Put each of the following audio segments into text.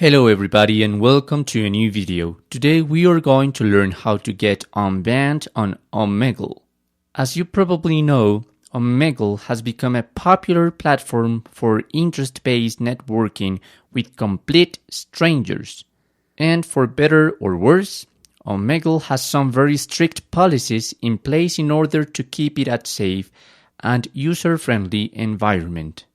Hello everybody and welcome to a new video. Today we are going to learn how to get unbanned on Omegle. As you probably know, Omegle has become a popular platform for interest-based networking with complete strangers. And for better or worse, Omegle has some very strict policies in place in order to keep it a safe and user-friendly environment.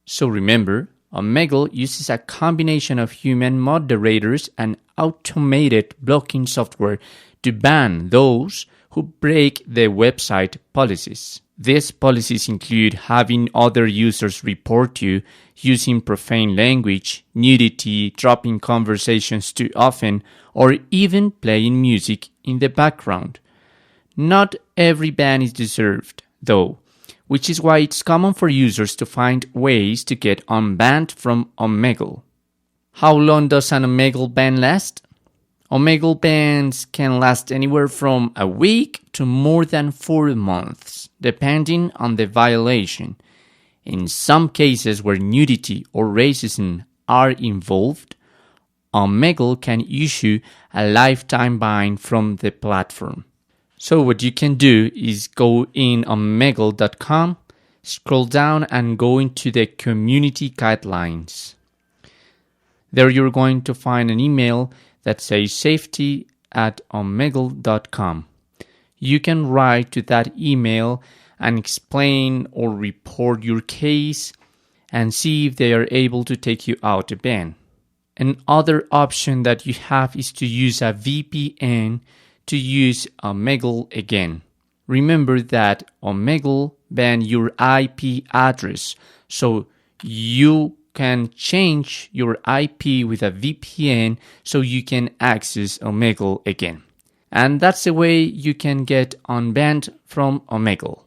So remember, Omegle uses a combination of human moderators and automated blocking software to ban those who break the website policies. These policies include having other users report you, using profane language, nudity, dropping conversations too often, or even playing music in the background. Not every ban is deserved, though, which is why it's common for users to find ways to get unbanned from Omegle. How long does an Omegle ban last? Omegle bans can last anywhere from a week to more than 4 months, depending on the violation. In some cases where nudity or racism are involved, Omegle can issue a lifetime ban from the platform. So what you can do is go in Omegle.com, scroll down and go into the community guidelines. There you're going to find an email that says safety@omegle.com. You can write to that email and explain or report your case and see if they are able to take you out a ban. Another option that you have is to use a VPN to use Omegle again. Remember that Omegle bans your IP address, so you can change your IP with a VPN so you can access Omegle again. And that's the way you can get unbanned from Omegle.